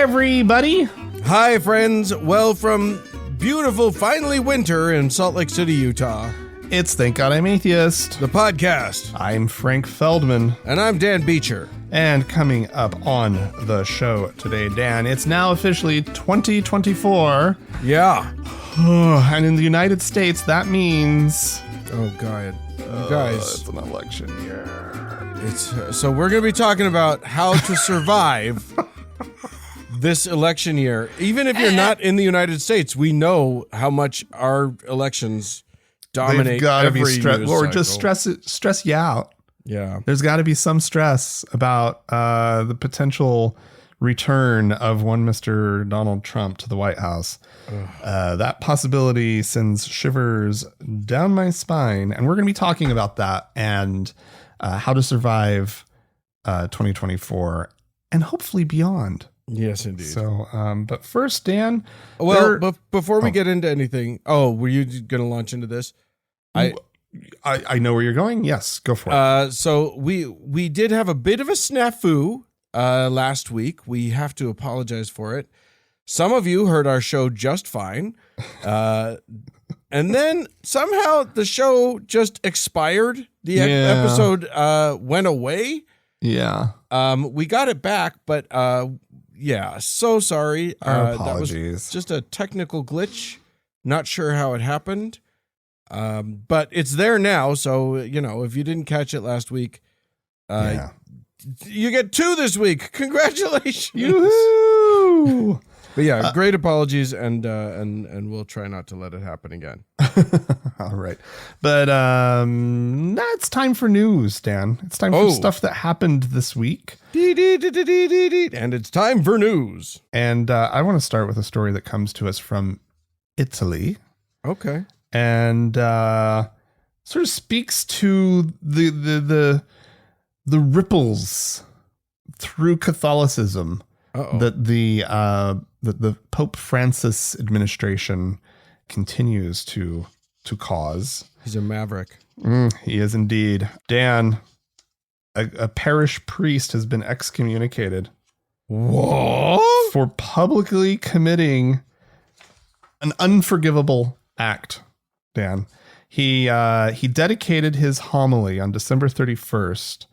everybody. Hi, friends. Well, from beautiful, finally winter in Salt Lake City, Utah, It's Thank God I'm Atheist. the podcast. I'm Frank Feldman. And I'm Dan Beecher. And coming up on the show today, Dan, it's now officially 2024. Yeah. And in the United States, that means... Oh, God. You guys. It's an election year. So we're going to be talking about how to survive this election year. Even if you're not in the United States, we know how much our elections dominate. They've got to be every stressed, news or cycle. just stress you out. Yeah. There's got to be some stress about the potential return of one Mr. Donald Trump to the White House. That possibility sends shivers down my spine. And we're going to be talking about that and how to survive 2024 and hopefully beyond. Yes, indeed. So, but first, Dan. Well, before we get into anything, were you going to launch into this? I know where you're going. Yes, go for it. So we did have a bit of a snafu last week. We have to apologize for it. Some of you heard our show just fine. And then somehow the show just expired. The episode went away. Yeah. We got it back, but yeah, so sorry. Our apologies. That was just a technical glitch. Not sure how it happened. But it's there now, so if you didn't catch it last week, you get 2 this week. Congratulations! Yoo-hoo! But yeah, great apologies, and we'll try not to let it happen again. All right, but it's time for news, Dan. It's time for stuff that happened this week, and it's time for news. And I want to start with a story that comes to us from Italy. Okay. And sort of speaks to the ripples through Catholicism that the Pope Francis administration continues to cause. He's a maverick. He is indeed. Dan, a parish priest has been excommunicated. What? For publicly committing an unforgivable act. Dan, he dedicated his homily on December 31st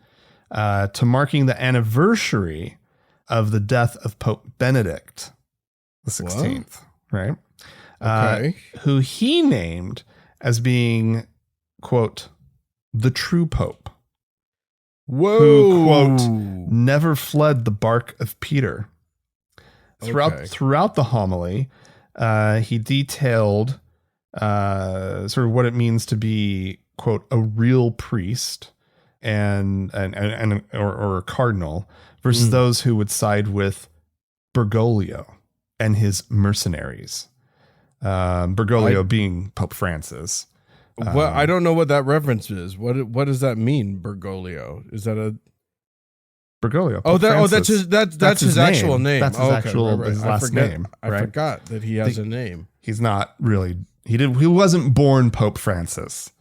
to marking the anniversary of the death of Pope Benedict the 16th, right? Okay. Who he named as being, quote, the true Pope. Whoa. Who, quote, never fled the bark of Peter. Throughout the homily, he detailed sort of what it means to be, quote, a real priest and a cardinal versus those who would side with Bergoglio and his mercenaries. Bergoglio being Pope Francis. Well, I don't know what that reference is. What does that mean, Bergoglio? Is that a Bergoglio? That's his actual name. That's his his last name. I forgot that he has a name. He's not really. He wasn't born Pope Francis.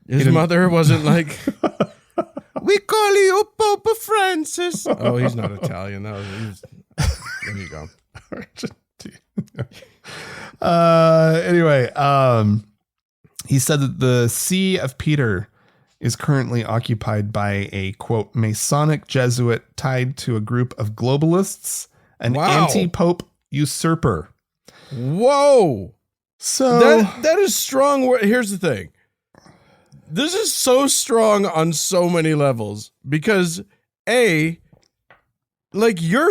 His mother wasn't like, we call you Pope Francis. Oh, he's not Italian. There you go. Anyway, he said that the See of Peter is currently occupied by a, quote, Masonic Jesuit tied to a group of globalists, an anti-Pope usurper. Whoa. So that is strong. Here's the thing. This is so strong on so many levels because your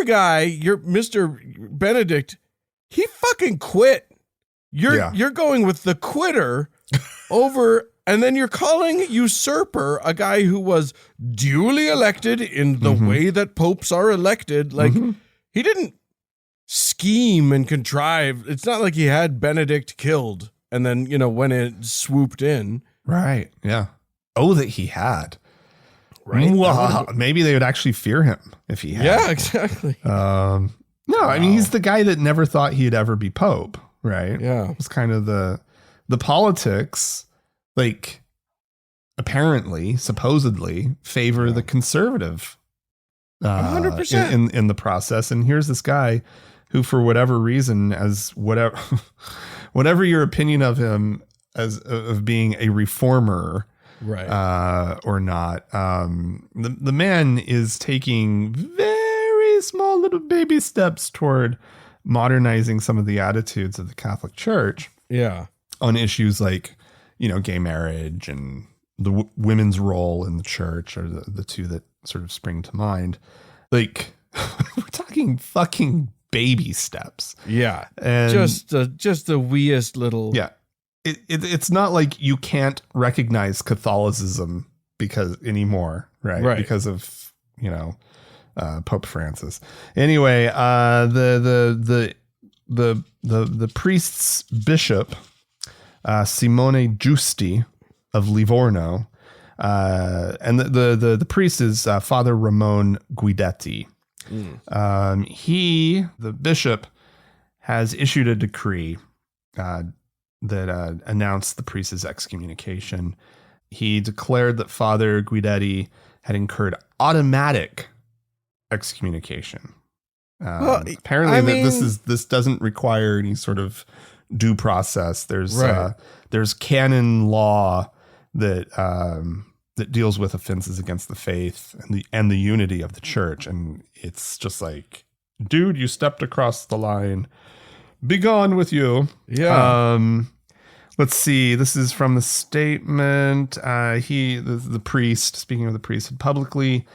guy, your Mr. Benedict, he fucking quit. You're going with the quitter over, and then you're calling usurper a guy who was duly elected in the way that popes are elected. Like he didn't scheme and contrive. It's not like he had Benedict killed and then, when it swooped in. Right. Yeah. Oh, that he had. Right. Well, maybe they would actually fear him if he had. Yeah, exactly. No, I mean, he's the guy that never thought he'd ever be Pope. Right. Yeah. It was kind of the politics, like, apparently, supposedly favor the conservative 100% in the process. And here's this guy who, for whatever reason, as whatever your opinion of him as of being a reformer, right, or not, the man is taking very small little baby steps toward modernizing some of the attitudes of the Catholic Church. Yeah, on issues like, gay marriage and the women's role in the church are the two that sort of spring to mind. Like, we're talking fucking baby steps. Yeah, and just the weest little. Yeah, it's not like you can't recognize Catholicism anymore, right? Because of Pope Francis. Anyway, the priest's bishop, Simone Giusti of Livorno, and the priest is Father Ramon Guidetti. The bishop, has issued a decree that announced the priest's excommunication. He declared that Father Guidetti had incurred automatic excommunication. Apparently, this doesn't require any sort of due process. There's canon law that deals with offenses against the faith and the unity of the church, and it's just like, dude, you stepped across the line. Be gone with you. Yeah. Let's see. This is from the statement. The priest, speaking of the priest, had publicly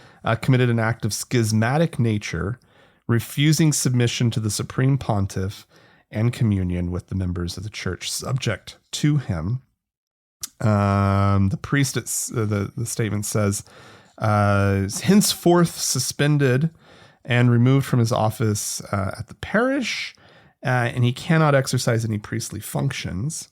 committed an act of schismatic nature, refusing submission to the Supreme Pontiff and communion with the members of the church subject to him. The priest, the statement says, is henceforth suspended and removed from his office at the parish, and he cannot exercise any priestly functions.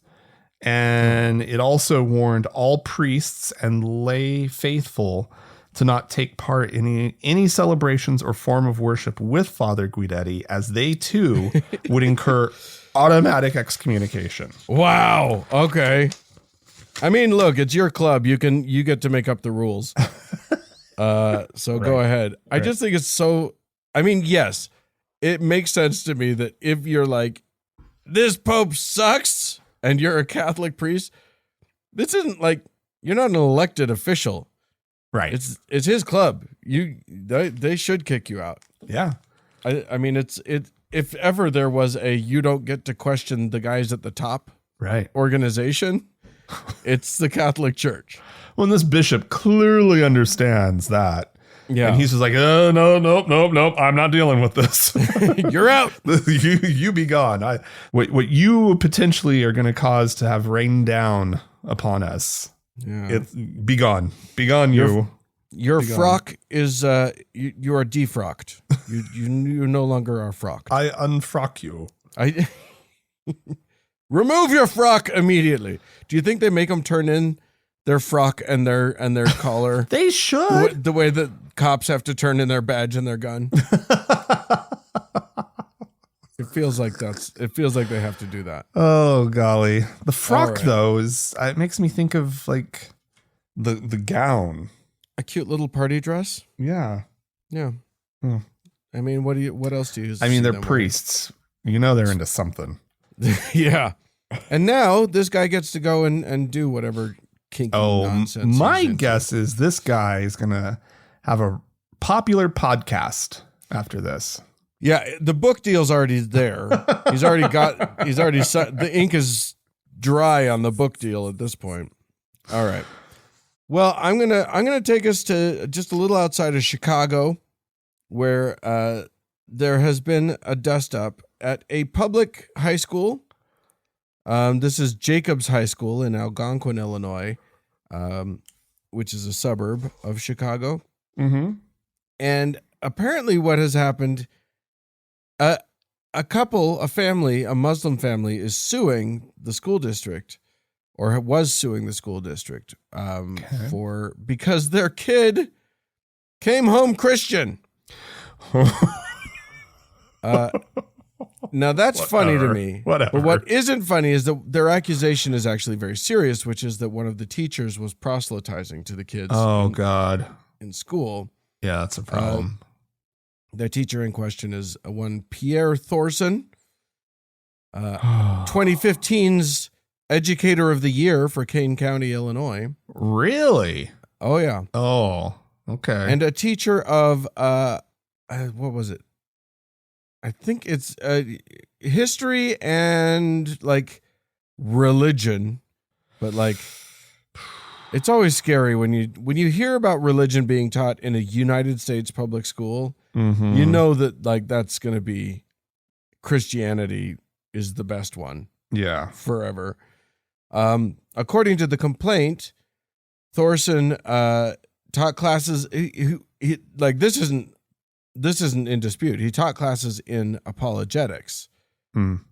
And it also warned all priests and lay faithful to not take part in any celebrations or form of worship with Father Guidetti, as they too would incur automatic excommunication. Wow. Okay. I mean, look, it's your club. You get to make up the rules. So go ahead. I just think it's so, I mean, yes, it makes sense to me that if you're like, this Pope sucks, and you're a Catholic priest, this isn't like, you're not an elected official. Right. It's his club. They should kick you out. Yeah. I mean, if ever there was a you don't get to question the guys at the top organization, it's the Catholic Church. Well, and this bishop clearly understands that. Yeah. And he's just like, oh, nope. I'm not dealing with this. You're out. you be gone. What you potentially are going to cause to have rained down upon us. Yeah. Be gone. Be gone, you. Your frock is, you are defrocked. You no longer are frocked. I unfrock you. Remove your frock immediately. Do you think they make them turn in their frock and their collar? They should. The way that cops have to turn in their badge and their gun. It feels like they have to do that. Oh golly. The frock though it makes me think of like the gown. A cute little party dress? Yeah. Yeah. Hmm. I mean, what else do you I mean, they're priests. They're into something. Yeah. And now this guy gets to go and do whatever kinky nonsense. My guess is this guy is going to have a popular podcast after this. Yeah, the book deal's already there. The ink is dry on the book deal at this point. All right. Well, I'm going to take us to just a little outside of Chicago, where there has been a dust up at a public high school. This is Jacobs High School in Algonquin, Illinois, which is a suburb of Chicago. Mm-hmm. And apparently what has happened, a Muslim family is suing the school district, or was suing the school district, because their kid came home Christian. Now that's funny to me. Whatever. But what isn't funny is that their accusation is actually very serious, which is that one of the teachers was proselytizing to the kids. Oh God. In school. Yeah, that's a problem. The teacher in question is one Pierre Thorson, 2015's Educator of the Year for Kane County, Illinois. Really? Oh, yeah. Oh, okay. And a teacher of, what was it? I think it's history and like religion, but like it's always scary when you hear about religion being taught in a United States public school. Mm-hmm. You know that like that's going to be Christianity is the best one. Yeah. Forever. According to the complaint, Thorson taught classes. He like this isn't in dispute. He taught classes in apologetics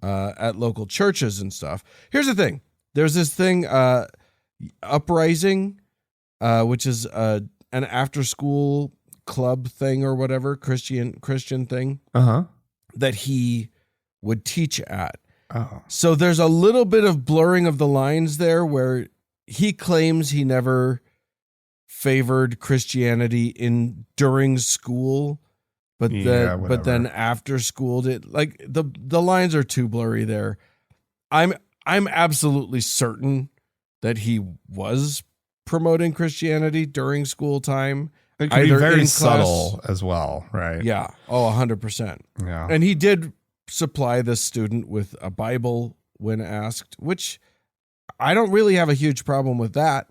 at local churches and stuff. Here's the thing. There's this thing, Uprising, which is an after-school club thing or whatever, Christian thing that he would teach at. Oh. So there's a little bit of blurring of the lines there where he claims he never favored Christianity during school. But then after school did like the lines are too blurry there. I'm absolutely certain that he was promoting Christianity during school time. It could be very subtle as well, right? Yeah. Oh, 100%. Yeah. And he did supply this student with a Bible when asked, which I don't really have a huge problem with that,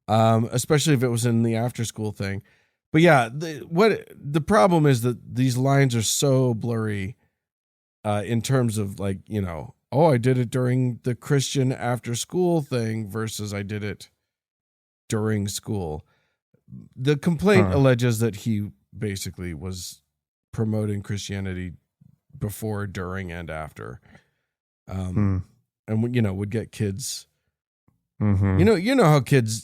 especially if it was in the after school thing. But yeah, the problem is that these lines are so blurry in terms of like, you know, oh, I did it during the Christian after school thing versus I did it during school. The complaint alleges that he basically was promoting Christianity before, during, and after. And, you know, would get kids... Mm-hmm. You know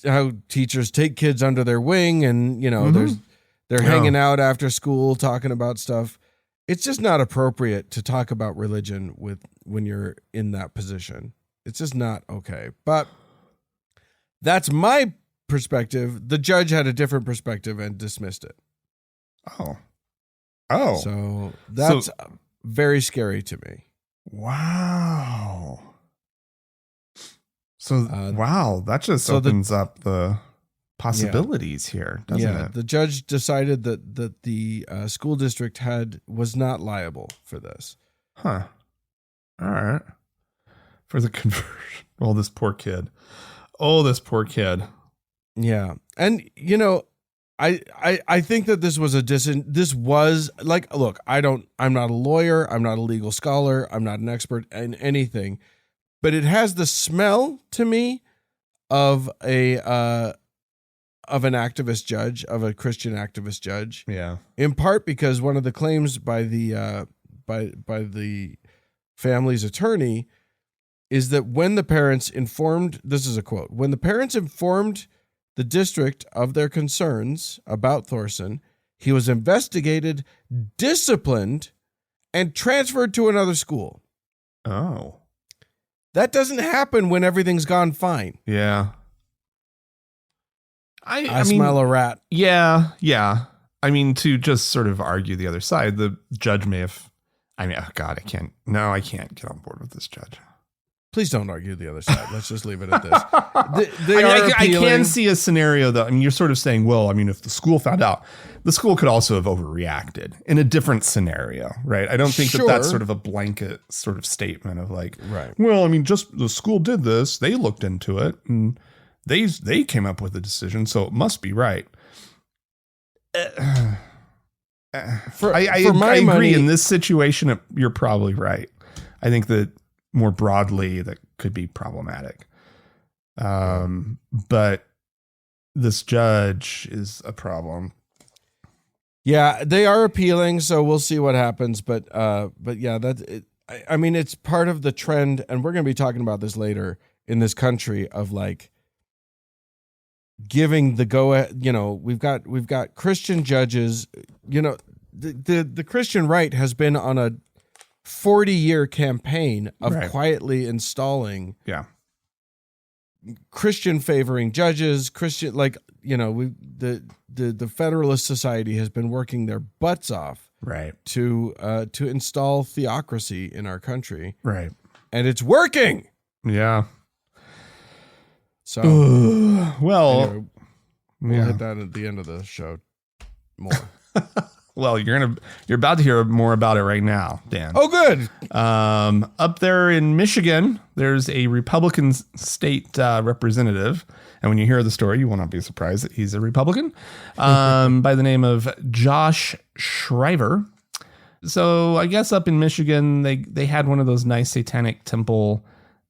how teachers take kids under their wing and, you know, they're hanging out after school talking about stuff. It's just not appropriate to talk about religion when you're in that position. It's just not okay. But that's my perspective. The judge had a different perspective and dismissed it. Oh. So that's very scary to me. Wow. So, wow, that just opens up the possibilities here, doesn't it? The judge decided that the school district was not liable for this. Huh. All right. For the conversion. Oh, this poor kid. Yeah. And, you know, I think that this was like, look, I'm not a lawyer. I'm not a legal scholar. I'm not an expert in anything. But it has the smell to me of an activist judge, of a Christian activist judge. Yeah. In part because one of the claims by the family's attorney is that when the parents informed, this is a quote, when the parents informed the district of their concerns about Thorson, he was investigated, disciplined, and transferred to another school. Oh. That doesn't happen when everything's gone fine. Yeah. I smell a rat. Yeah. Yeah. I mean, to just sort of argue the other side, the judge may have, I mean, oh God, I can't get on board with this judge. Please don't argue the other side. Let's just leave it at this. I can see a scenario though. I mean, you're sort of saying, well, I mean, if the school found out, the school could also have overreacted in a different scenario, right? I don't think that that's sort of a blanket sort of statement of like, right. Well, I mean, just the school did this, they looked into it and they came up with a decision, so it must be right. I agree. In this situation, you're probably right. I think that more broadly, that could be problematic. But this judge is a problem. Yeah, they are appealing, so we'll see what happens. But yeah, I mean, it's part of the trend, and we're going to be talking about this later in this country of like giving the go. You know, we've got Christian judges. You know, the Christian right has been on a 40-year campaign of quietly installing Christian favoring judges, Christian, like, you know, the Federalist Society has been working their butts off Right. to install theocracy in our country. Right. And it's working. Yeah. So, well, anyway, we'll hit that at the end of the show more. Well, you're about to hear more about it right now, Dan. Oh, good. Up there in Michigan, there's a Republican state representative. And when you hear the story, you will not be surprised that he's a Republican by the name of Josh Shriver. So I guess up in Michigan, they had one of those nice satanic temple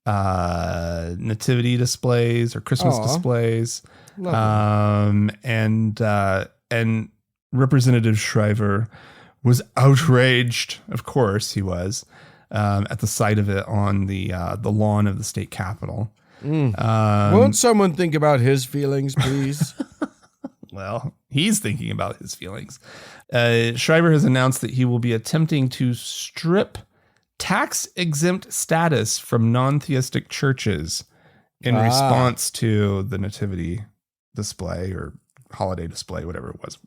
nativity displays or Christmas displays. And Representative Shriver was outraged. Of course he was, at the sight of it on the lawn of the state capitol. Won't someone think about his feelings, please? Well, he's thinking about his feelings. Shriver has announced that he will be attempting to strip tax-exempt status from non-theistic churches in response to the nativity display or holiday display, whatever it was.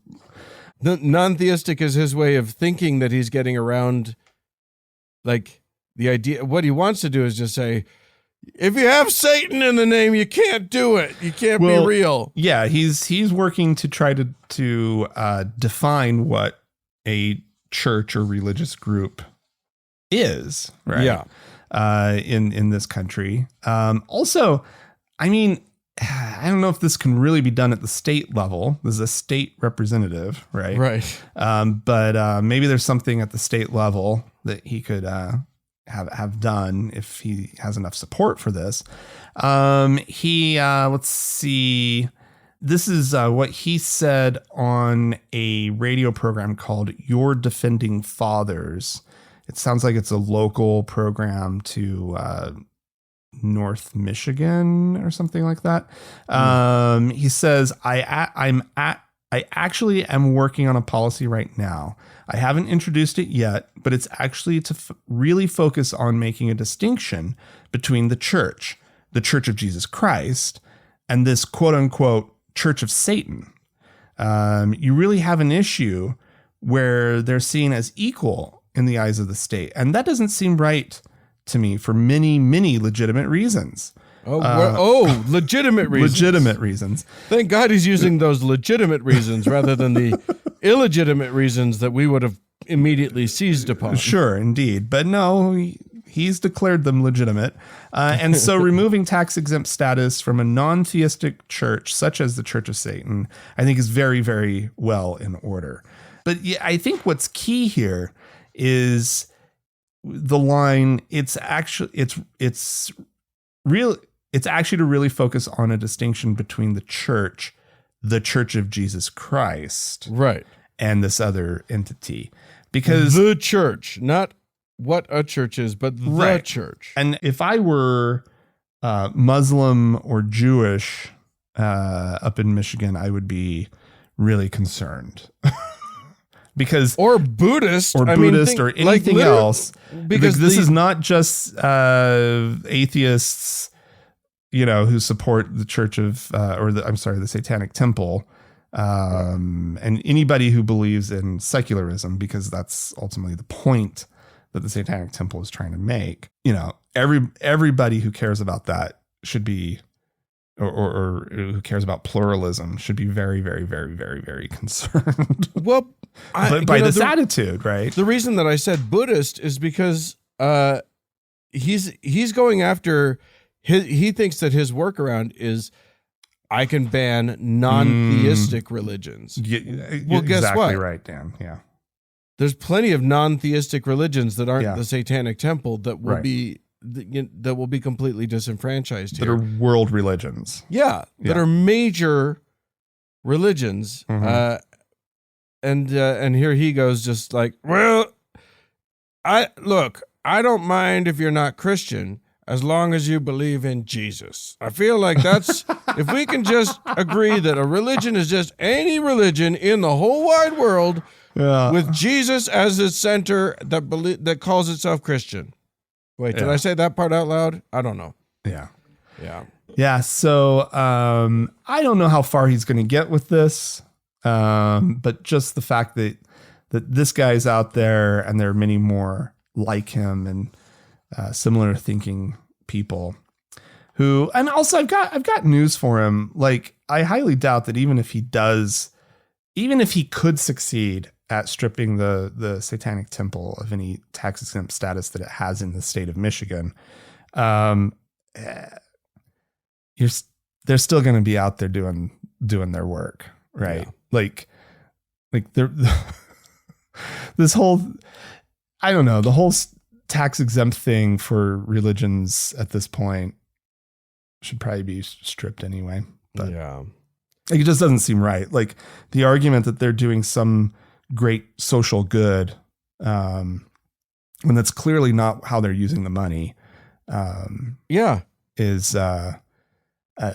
The non-theistic is his way of thinking that he's getting around, like, the idea. What he wants to do is just say, if you have Satan in the name, you can't do it. You can't be real. Yeah, he's working to try to define what a church or religious group is, right? Yeah. In this country. Also, I mean, I don't know if this can really be done at the state level. This is a state representative, right? Right. But maybe there's something at the state level that he could have done if he has enough support for this. Let's see. This is what he said on a radio program called Your Defending Fathers. It sounds like it's a local program to North Michigan or something like that. He says, I actually am working on a policy right now. I haven't introduced it yet, but it's actually to really focus on making a distinction between the Church of Jesus Christ, and this quote unquote Church of Satan. You really have an issue where they're seen as equal in the eyes of the state. And that doesn't seem right to me for many, many legitimate reasons. Legitimate reasons. Legitimate reasons. Thank God he's using those legitimate reasons rather than the illegitimate reasons that we would have immediately seized upon. Sure, indeed. But no, he's declared them legitimate. And so removing tax-exempt status from a non-theistic church, such as the Church of Satan, I think is very, very well in order. But yeah, I think what's key here is the line. It's actually to really focus on a distinction between the Church of Jesus Christ, right, and this other entity, because the church, not what a church is, but the church. And if I were Muslim or Jewish up in Michigan, I would be really concerned. Because or Buddhist or anything else, because this is not just atheists, who support the Church of the Satanic Temple, and anybody who believes in secularism, because that's ultimately the point that the Satanic Temple is trying to make. Everybody who cares about that should be, or who cares about pluralism should be very, very, very, very, very concerned. Well, by this attitude, right? The reason that I said Buddhist is because he's going after he thinks that his workaround is I can ban non-theistic religions. Well, guess exactly what? Right, Dan. Yeah. There's plenty of non-theistic religions that aren't the Satanic Temple that will be completely disenfranchised here. That are world religions. Yeah, that are major religions. Mm-hmm. And here he goes, just like, well, I don't mind if you're not Christian as long as you believe in Jesus. I feel like that's if we can just agree that a religion is just any religion in the whole wide world with Jesus as its center that calls itself Christian. Wait, did I say that part out loud? I don't know. Yeah. So I don't know how far he's going to get with this. But just the fact that that this guy's out there and there are many more like him and similar thinking people who, and also I've got news for him. Like, I highly doubt that even if he could succeed at stripping the Satanic Temple of any tax exempt status that it has in the state of Michigan, they're still going to be out there doing their work, right? Yeah. Like they're this whole, I don't know, the whole tax exempt thing for religions at this point should probably be stripped anyway. But yeah, like, it just doesn't seem right. Like, the argument that they're doing some great social good, when that's clearly not how they're using the money, is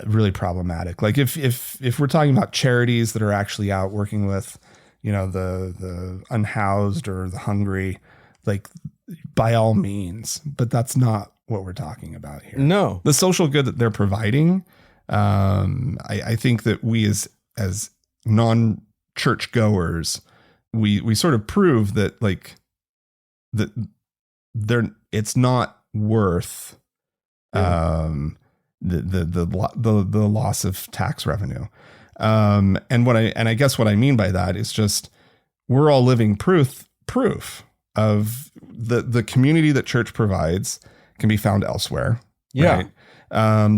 really problematic. Like, if we're talking about charities that are actually out working with, the unhoused or the hungry, like, by all means, but that's not what we're talking about here. No, the social good that they're providing, I think that we as non-church goers, we sort of prove that, like, that it's not worth the loss of tax revenue. And I guess what I mean by that is just, we're all living proof of the community that church provides can be found elsewhere. Yeah. Right?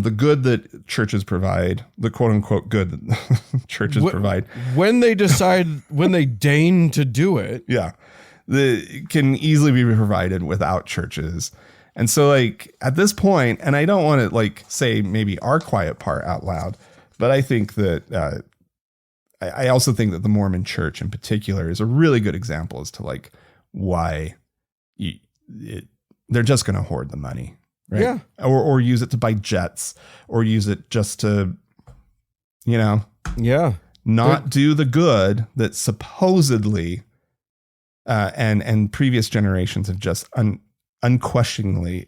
The good that churches provide, the quote unquote good that churches provide, when they deign to do it. Yeah. Can easily be provided without churches. And so, like, at this point, and I don't want to, like, say maybe our quiet part out loud, but I think that, I also think that the Mormon Church in particular is a really good example as to, like, why they're just going to hoard the money. Right? Yeah. Or use it to buy jets, or use it just to, not do the good that supposedly, and previous generations have just unquestioningly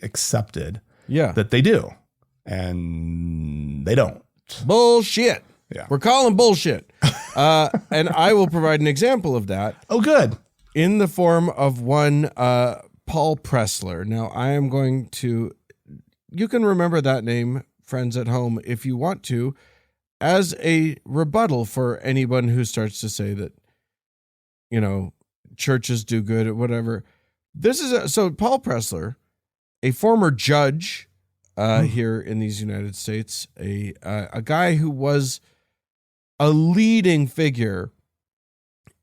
accepted that they do, and they don't. Bullshit. Yeah. We're calling bullshit. And I will provide an example of that. Oh, good. In the form of one, Paul Pressler. Now, I am going to, you can remember that name, friends at home, if you want to, as a rebuttal for anyone who starts to say that, churches do good or whatever. So Paul Pressler, a former judge here in these United States, a guy who was a leading figure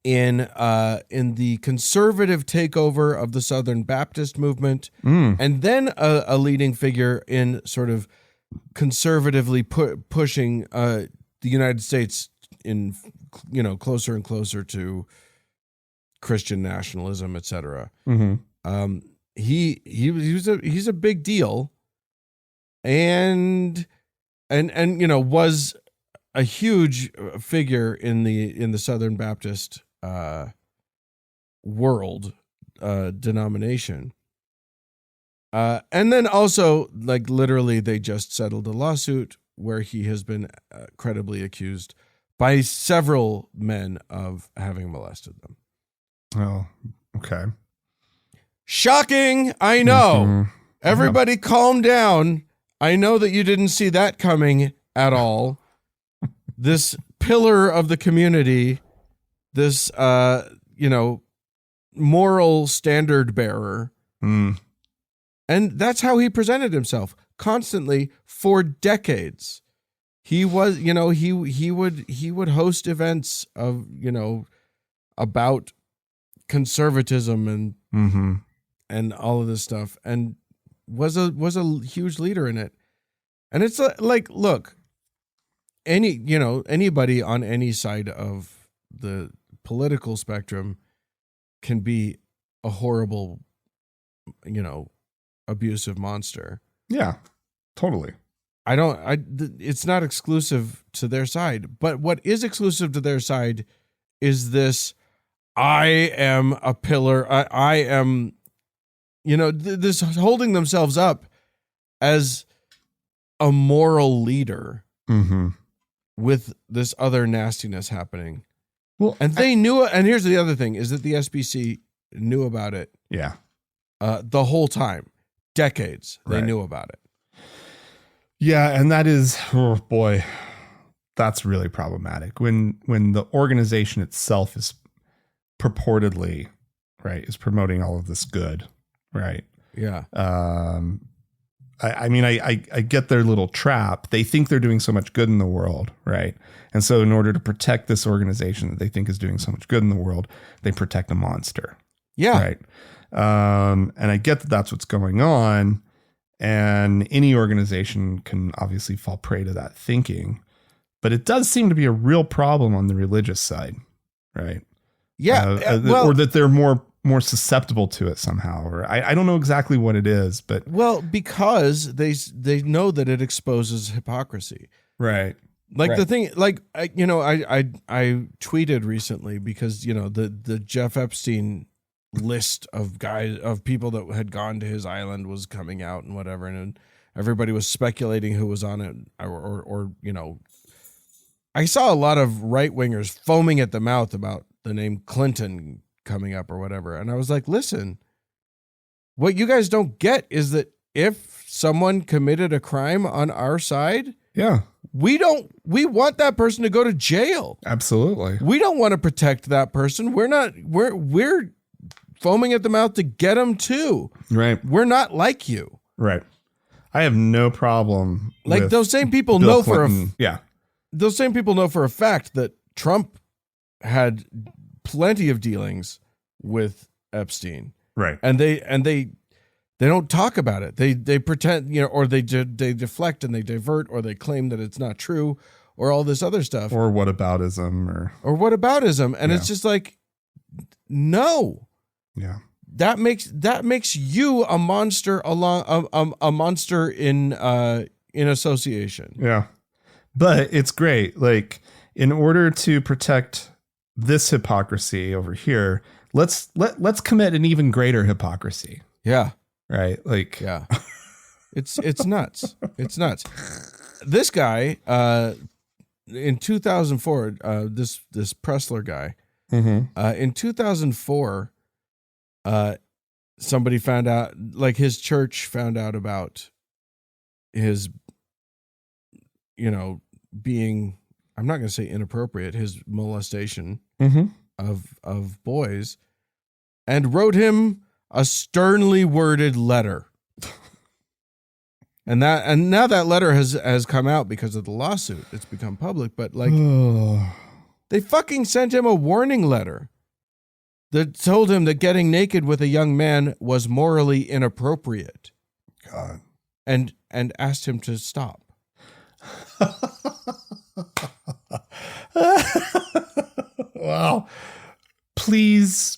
in the conservative takeover of the Southern Baptist movement, and then a leading figure in sort of conservatively pushing the United States in, closer and closer to Christian nationalism, etc. Mm-hmm. He's a big deal, and was a huge figure in the Southern Baptist world denomination. And then also, like, literally, they just settled a lawsuit where he has been credibly accused by several men of having molested them. Oh, okay. Shocking. I know. Mm-hmm. Everybody calm down. I know that you didn't see that coming at all. This pillar of the community, this, moral standard bearer. Mm. And that's how he presented himself constantly for decades. He was, he would host events of, about conservatism and, mm-hmm. and all of this stuff, and was a huge leader in it. And it's like, look, anybody on any side of the political spectrum can be a horrible, abusive monster. Yeah, totally. It's not exclusive to their side, but what is exclusive to their side is this, I am a pillar. I am, this holding themselves up as a moral leader, mm-hmm. with this other nastiness happening. Well, and they knew it. And here's the other thing is that the SBC knew about it. Yeah. The whole time, decades, they Right. knew about it. Yeah. And that is, oh boy, that's really problematic when the organization itself is purportedly, right, is promoting all of this good. Right. Yeah. I mean, I get their little trap. They think they're doing so much good in the world, right? And so in order to protect this organization that they think is doing so much good in the world, they protect a monster. Yeah. Right. And I get that that's what's going on. And any organization can obviously fall prey to that thinking. But it does seem to be a real problem on the religious side, right? Yeah. Or that they're more susceptible to it somehow, or I don't know exactly what it is, but because they know that it exposes hypocrisy, right? Like right. the thing, like I tweeted recently because the Jeff Epstein list of people that had gone to his island was coming out and whatever, and everybody was speculating who was on it, or I saw a lot of right wingers foaming at the mouth about the name Clinton coming up or whatever. And I was like, listen, what you guys don't get is that if someone committed a crime on our side, yeah, we want that person to go to jail. Absolutely. We don't want to protect that person. We're foaming at the mouth to get them too. Right. We're not like you. Right. I have no problem. Like those same people Bill know Clinton. Those same people know for a fact that Trump had plenty of dealings with Epstein, right? And they don't talk about it. They pretend, or they deflect and they divert, or they claim that it's not true, or all this other stuff, or whataboutism, or whataboutism, and it's just like, no, yeah, that makes you a monster a monster in association, yeah. But it's great. Like, in order to protect this hypocrisy over here, let's commit an even greater hypocrisy. Yeah. Right. Like, yeah, it's nuts. It's nuts. This guy, in 2004, this Pressler guy, in 2004, somebody found out, like his church found out about his, being, I'm not going to say inappropriate, his molestation of boys, and wrote him a sternly worded letter. And now that letter has come out because of the lawsuit. It's become public, but like they fucking sent him a warning letter that told him that getting naked with a young man was morally inappropriate. God. And asked him to stop. Wow. Please,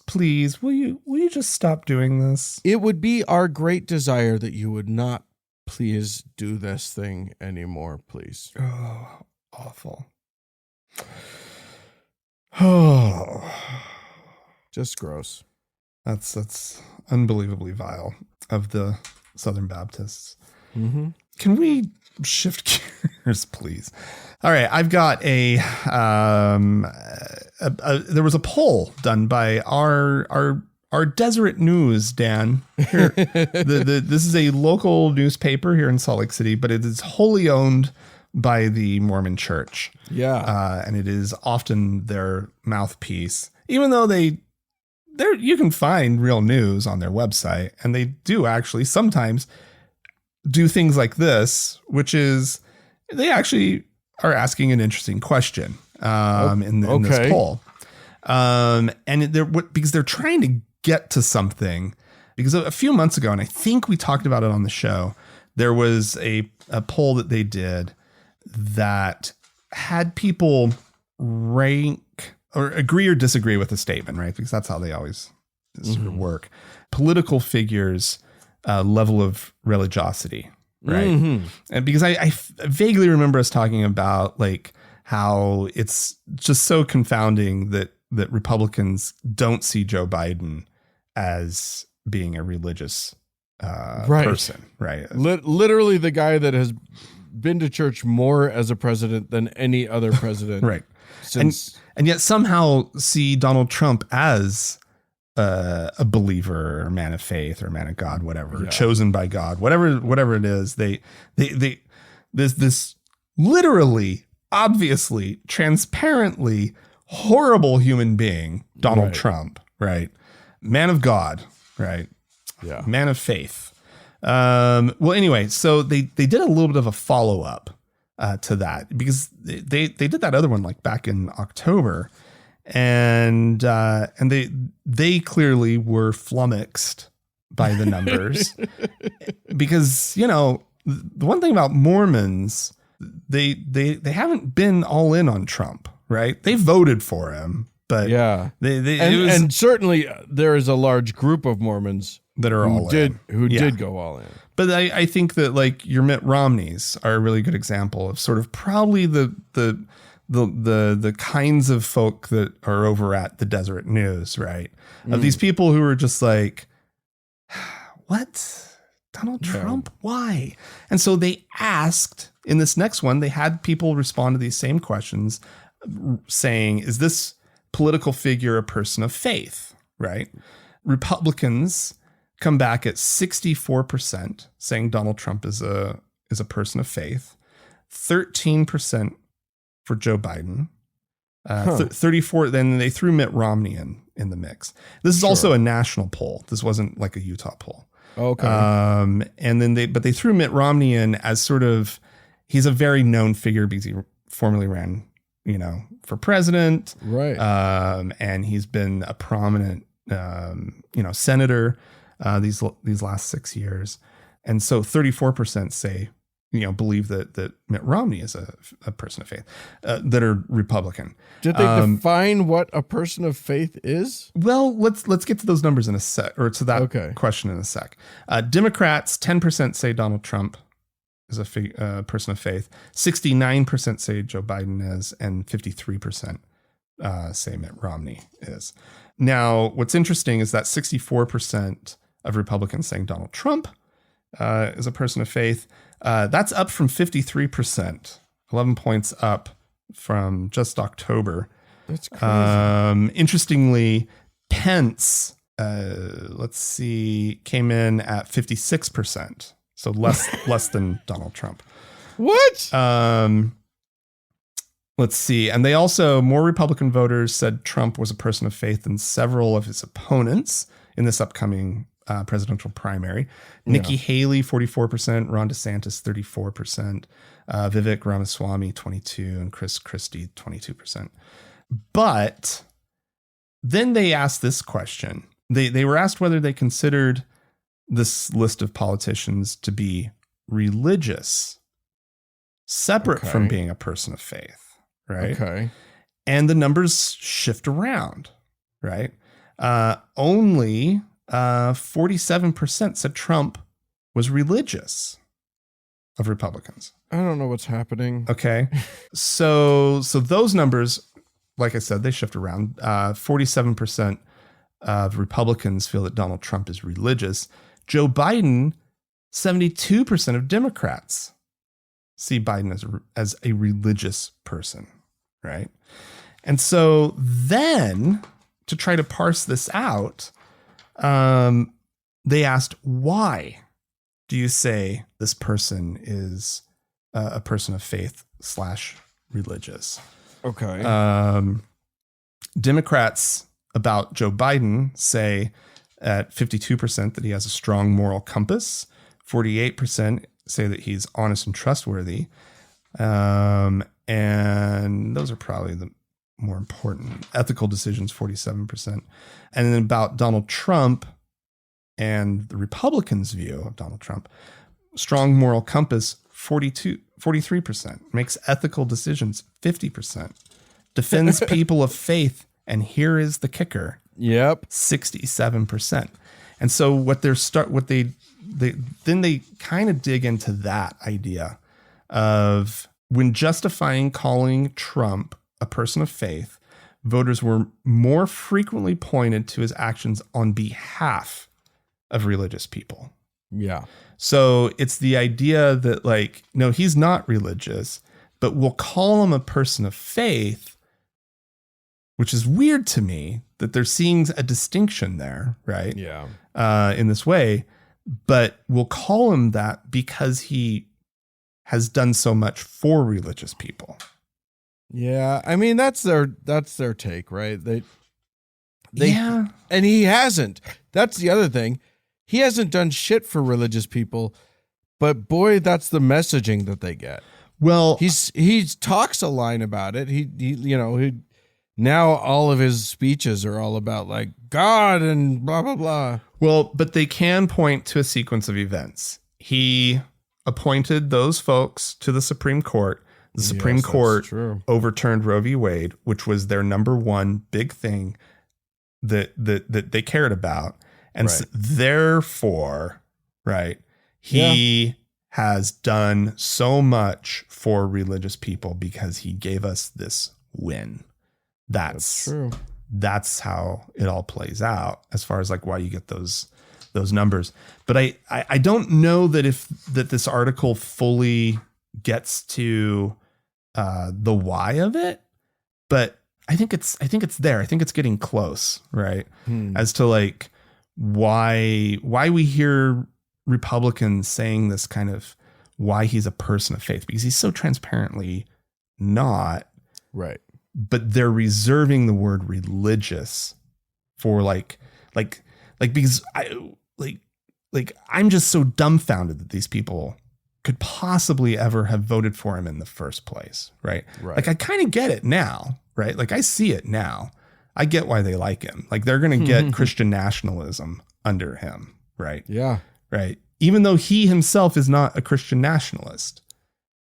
will you just stop doing this? It would be our great desire that you would not please do this thing anymore, please. Oh, awful. Oh, just gross. That's unbelievably vile of the Southern Baptists. Mm-hmm. Can we shift gears, please? All right, I've got there was a poll done by our Deseret News, Dan. Here, this is a local newspaper here in Salt Lake City, but it is wholly owned by the Mormon Church. Yeah, and it is often their mouthpiece, even though you can find real news on their website, and they do actually sometimes do things like this, which is they actually are asking an interesting question in this poll. Because they're trying to get to something, because a few months ago, and I think we talked about it on the show, there was a poll that they did that had people rank or agree or disagree with the statement, right? Because that's how they always sort of work. Political figures' level of religiosity. Right. Mm-hmm. And because I vaguely remember us talking about like how it's just so confounding that Republicans don't see Joe Biden as being a religious person. Right. Literally the guy that has been to church more as a president than any other president. Right. And yet somehow see Donald Trump as a believer or man of faith or man of God, whatever, chosen by God, whatever it is. This literally, obviously, transparently horrible human being, Donald Trump, right? Man of God, right? Yeah. Man of faith. Well, anyway, so they did a little bit of a follow up to that, because they did that other one like back in October, and they clearly were flummoxed by the numbers because, you know, the one thing about Mormons, they haven't been all in on Trump, right? They voted for him, but and certainly there is a large group of Mormons that are who did go all in. But I think that like your Mitt Romneys are a really good example of sort of probably the kinds of folk that are over at the Deseret News, right? Of these people who are just like, what? Donald Trump? Why? And so they asked in this next one, they had people respond to these same questions saying, is this political figure a person of faith, right? Republicans come back at 64% saying Donald Trump is a person of faith, 13% for Joe Biden, 34. Then they threw Mitt Romney in the mix. This is also a national poll. This wasn't like a Utah poll. Okay. And then they threw Mitt Romney in as sort of, he's a very known figure because he formerly ran, you know, for president. Right. And he's been a prominent, you know, senator these last 6 years. And so 34% say, you know, believe that Mitt Romney is a person of faith, that are Republican. Did they define what a person of faith is? Well, let's get to those numbers in a sec, or to that question in a sec. Democrats, 10% say Donald Trump is a person of faith. 69% say Joe Biden is, and 53% say Mitt Romney is. Now, what's interesting is that 64% of Republicans saying Donald Trump is a person of faith. That's up from 53%, 11 points up from just October. That's crazy. Interestingly, Pence, came in at 56%. So less than Donald Trump. What? Let's see. And they also, more Republican voters said Trump was a person of faith than several of his opponents in this upcoming presidential primary. Nikki Haley, 44%, Ron DeSantis, 34%, Vivek Ramaswamy, 22%, and Chris Christie, 22%. But then they asked this question. They were asked whether they considered this list of politicians to be religious, separate from being a person of faith, right? Okay. And the numbers shift around, right? Only 47% said Trump was religious of Republicans. I don't know what's happening. Okay. So those numbers, like I said, they shift around. 47% of Republicans feel that Donald Trump is religious. Joe Biden, 72% of Democrats see Biden as a religious person, right? And so then, to try to parse this out, they asked, why do you say this person is a person of faith / religious? Okay. Democrats about Joe Biden say at 52% that he has a strong moral compass. 48% say that he's honest and trustworthy. And those are probably the more important. Ethical decisions, 47%. And then about Donald Trump and the Republicans' view of Donald Trump, strong moral compass, 43%. Makes ethical decisions, 50%. Defends people of faith, and here is the kicker. Yep. 67%. And so they kind of dig into that idea of, when justifying calling Trump a person of faith, voters were more frequently pointed to his actions on behalf of religious people. Yeah. So it's the idea that, like, no, he's not religious, but we'll call him a person of faith which is weird to me that they're seeing a distinction there, right? Yeah. In this way, but we'll call him that because he has done so much for religious people. Yeah, I mean that's their take, right? They yeah, and he hasn't. That's the other thing. He hasn't done shit for religious people, but boy, that's the messaging that they get. Well, he talks a line about it. He now all of his speeches are all about like God and blah blah blah. Well, but they can point to a sequence of events. He appointed those folks to the Supreme Court. The Supreme Court overturned Roe v. Wade, which was their number one big thing that they cared about. And right. Therefore, right, he has done so much for religious people because he gave us this win. That's true. That's how it all plays out as far as like why you get those numbers. But I don't know that that this article fully gets to the why of it, but I think it's there. I think it's getting close, right? As to like why we hear Republicans saying this kind of why he's a person of faith, because he's so transparently not. Right. But they're reserving the word religious for like because I'm just so dumbfounded that these people could possibly ever have voted for him in the first place. Right. Like I kind of get it now, right? Like I see it now. I get why they like him. Like they're going to get Christian nationalism under him. Right. Yeah. Right. Even though he himself is not a Christian nationalist.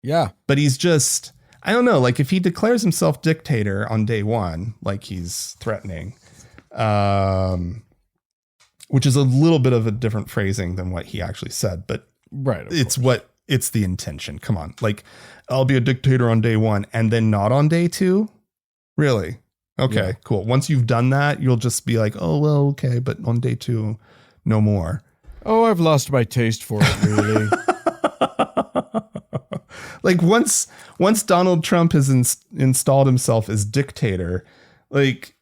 Yeah. But he's just, I don't know, like if he declares himself dictator on day one, like he's threatening, which is a little bit of a different phrasing than what he actually said, but right, it's the intention. Come on. Like I'll be a dictator on day one and then not on day two. Really? Okay, cool. Once you've done that, you'll just be like, oh, well, okay. But on day two, no more. Oh, I've lost my taste for it, really. Like once Donald Trump has installed himself as dictator, like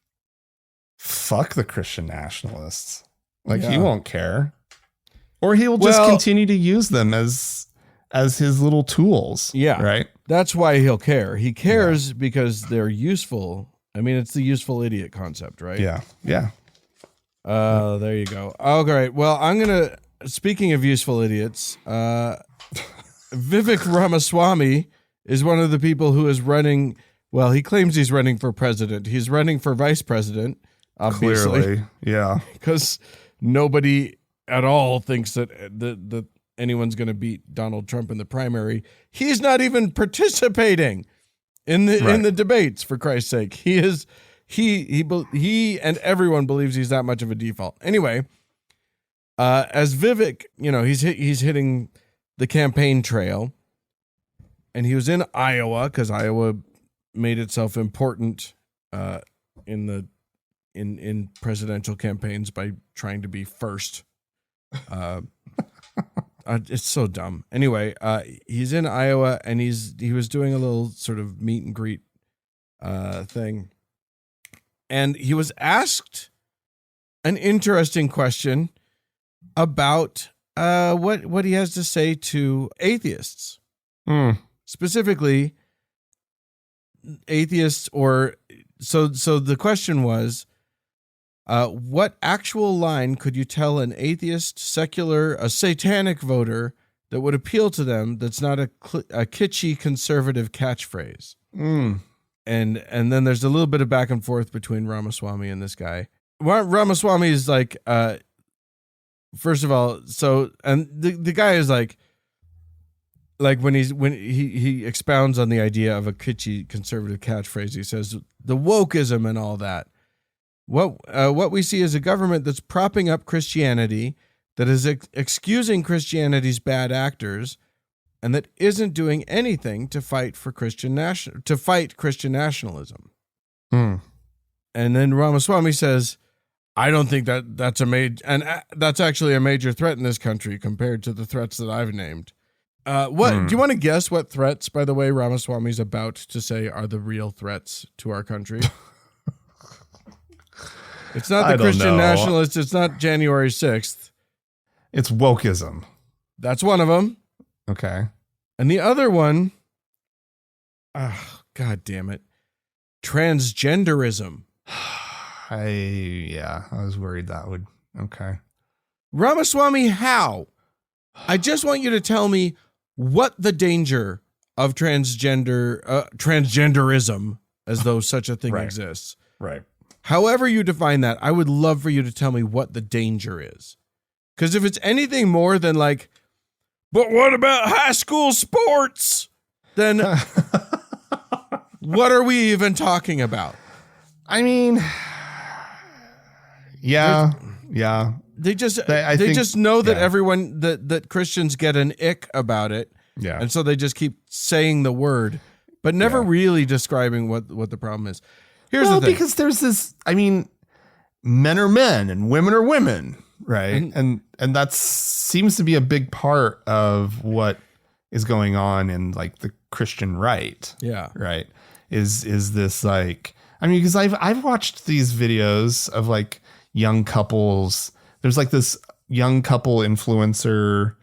fuck the Christian nationalists. Like he won't care, or he will just continue to use them as his little tools. Yeah. Right. That's why he'll care. He cares because they're useful. I mean, it's the useful idiot concept, right? Yeah. Yeah. There you go. All right. Well, speaking of useful idiots, Vivek Ramaswamy is one of the people who is running. Well, he claims he's running for president. He's running for vice president, obviously. Clearly, yeah. Because nobody at all thinks that anyone's going to beat Donald Trump in the primary. He's not even participating in the debates, for Christ's sake. He and everyone believes he's that much of a default. Anyway, as Vivek, he's hitting the campaign trail, and he was in Iowa because Iowa made itself important in presidential campaigns by trying to be first. It's so dumb. Anyway, he's in Iowa and he was doing a little sort of meet and greet thing, and he was asked an interesting question about what he has to say to atheists, specifically atheists. Or so the question was, what actual line could you tell an atheist, secular, a satanic voter that would appeal to them that's not a kitschy conservative catchphrase? And then there's a little bit of back and forth between Ramaswamy and this guy. Ramaswamy is like, first of all, and the guy is like when he expounds on the idea of a kitschy conservative catchphrase, he says the wokeism and all that. What we see is a government that's propping up Christianity, that is excusing Christianity's bad actors, and that isn't doing anything to fight Christian nationalism. And then Ramaswamy says, I don't think that's that's actually a major threat in this country compared to the threats that I've named. Do you want to guess what threats, by the way, Ramaswamy's about to say are the real threats to our country? It's not the Christian nationalists. It's not January 6th. It's wokeism. That's one of them. Okay. And the other one, God damn it, transgenderism. I was worried that would. Okay. Ramaswamy, how? I just want you to tell me what the danger of transgenderism, as though such a thing exists. Right. However you define that, I would love for you to tell me what the danger is. Because if it's anything more than like, but what about high school sports? Then what are we even talking about? I mean, yeah. They just know that everyone that Christians get an ick about it. Yeah. And so they just keep saying the word, but never really describing what the problem is. Here's the thing. Because there's this, I mean, men are men and women are women, right? And that seems to be a big part of what is going on in like the Christian right. Yeah. Right. Is this like, I mean, because I've watched these videos of like young couples. There's like this young couple influencer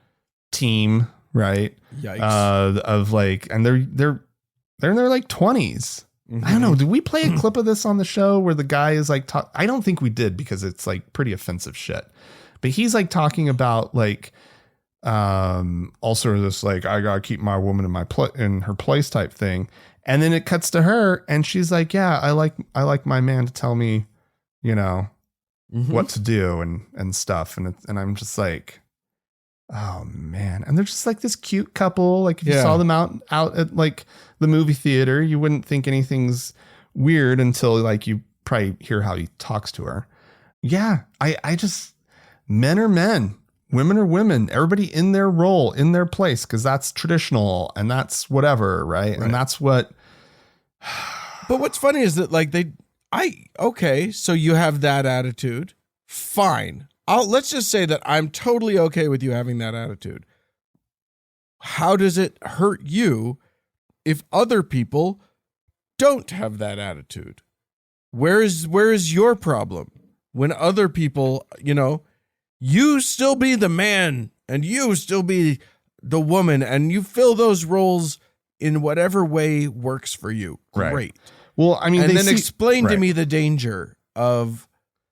team, right? Yikes. Of like, and they're in their like 20s. Mm-hmm. I don't know. Did we play a clip of this on the show where the guy is like, I don't think we did because it's like pretty offensive shit. But he's like talking about like, all sort of this like, I gotta keep my woman in her place type thing. And then it cuts to her and she's like, yeah, I like my man to tell me, you know, what to do and stuff. And I'm just like, oh man. And they're just like this cute couple. Like if you saw them out at like the movie theater, you wouldn't think anything's weird until like you probably hear how he talks to her. Yeah. I just, men are men, women are women, everybody in their role, in their place. Cause that's traditional and that's whatever. Right. And that's what, but what's funny is that like okay, so you have that attitude. Fine. Let's just say that I'm totally okay with you having that attitude. How does it hurt you if other people don't have that attitude? Where is your problem when other people, you know, you still be the man and you still be the woman and you fill those roles in whatever way works for you. Great. Right. Well, I mean, and then explain to me the danger of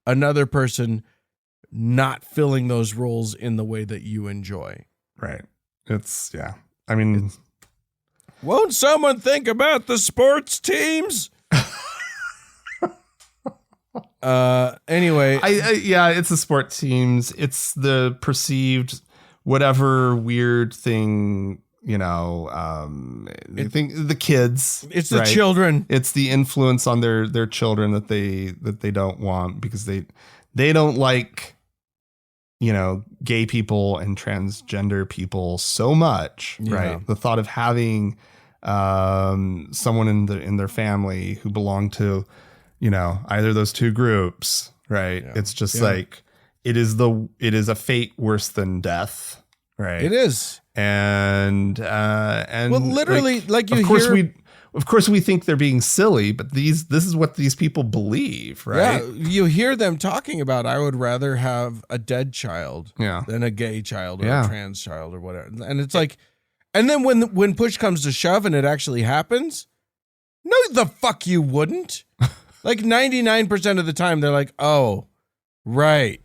another person not filling those roles in the way that you enjoy. Right. It's, yeah. I mean, won't someone think about the sports teams? Anyway. It's the sports teams. It's the perceived whatever weird thing, you know, I think the kids. It's the children. It's the influence on their children that they don't want because they don't like, you know, gay people and transgender people so much, right? The thought of having someone in their family who belong to, you know, either of those two groups, right? Yeah. It's just like it is a fate worse than death, right? It is. And well, literally, like you of course we think they're being silly, but this is what these people believe, right? Yeah, you hear them talking about, I would rather have a dead child than a gay child or a trans child or whatever. And it's like, and then when push comes to shove and it actually happens, no, the fuck you wouldn't. Like 99% of the time, they're like, oh, right.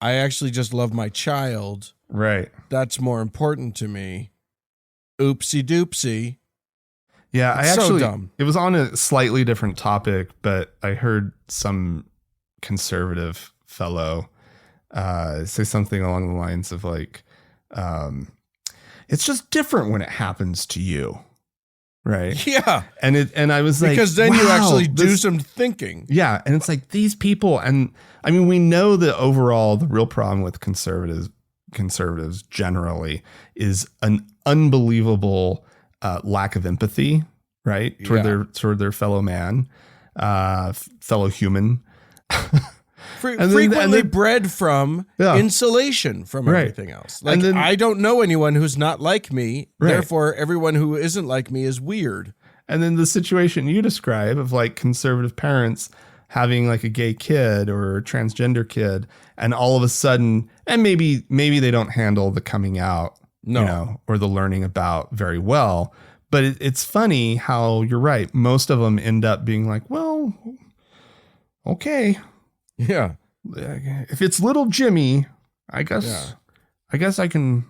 I actually just love my child. Right. That's more important to me. Oopsie doopsie. Yeah, it's so dumb. It was on a slightly different topic, but I heard some conservative fellow say something along the lines of like, it's just different when it happens to you. Right. Yeah. And I was like, because then you actually do some thinking. Yeah. And it's like these people, and I mean, we know that overall the real problem with conservatives generally is an unbelievable lack of empathy, right? Toward their fellow man, fellow human. Frequently bred from insulation from everything else. Like, I don't know anyone who's not like me. Right. Therefore, everyone who isn't like me is weird. And then the situation you describe of like conservative parents having like a gay kid or a transgender kid, and all of a sudden, and maybe they don't handle the coming out, or the learning about very well. But it's funny how you're right. Most of them end up being like, well, okay. Yeah. If it's little Jimmy, I guess I can.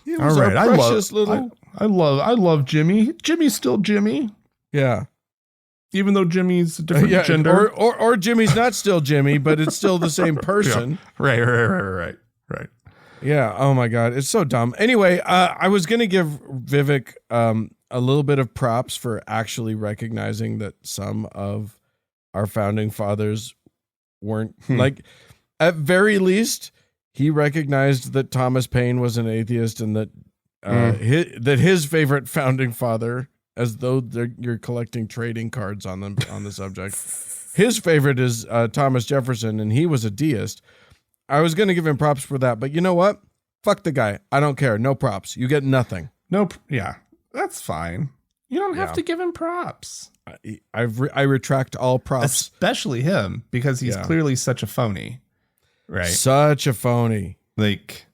He was our precious little. I love Jimmy. Jimmy's still Jimmy. Yeah. Even though Jimmy's a different gender. Or Jimmy's not still Jimmy, but it's still the same person. Yeah. Right. Yeah. Oh my God. It's so dumb. Anyway, I was going to give Vivek a little bit of props for actually recognizing that some of our founding fathers weren't like, at very least, he recognized that Thomas Paine was an atheist and that his favorite founding father, as though you're collecting trading cards on the subject, his favorite is Thomas Jefferson, and he was a deist. I was going to give him props for that, but you know what? Fuck the guy. I don't care. No props. You get nothing. Nope. Yeah, that's fine. You don't have to give him props. I retract all props, especially him, because he's clearly such a phony. Right. Such a phony. Like,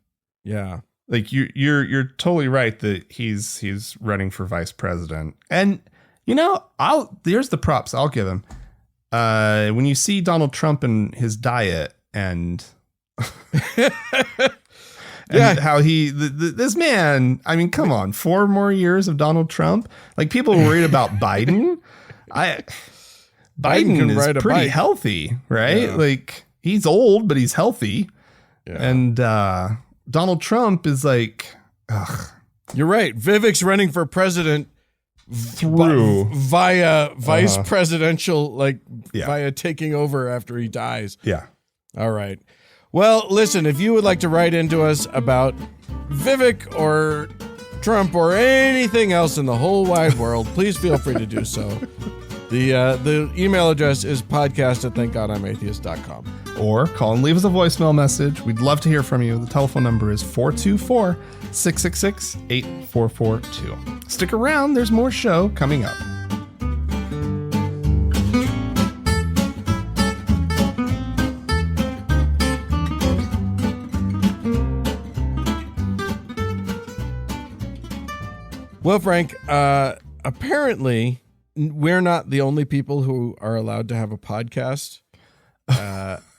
yeah. Like you're totally right that he's running for vice president. And here's the props I'll give him. When you see Donald Trump and his diet and how this man, I mean, come on, 4 more years of Donald Trump. Like, people are worried about Biden. Biden is pretty healthy, right? Yeah. Like, he's old, but he's healthy. Yeah. And Donald Trump is like, ugh. You're right. Vivek's running for president via vice presidential, via taking over after he dies. Yeah. All right. Well, listen, if you would like to write into us about Vivek or Trump or anything else in the whole wide world, please feel free to do so. The email address is podcast@thankgodimatheist.com. Or call and leave us a voicemail message. We'd love to hear from you. The telephone number is 424-666-8442. Stick around. There's more show coming up. Well, Frank, apparently we're not the only people who are allowed to have a podcast.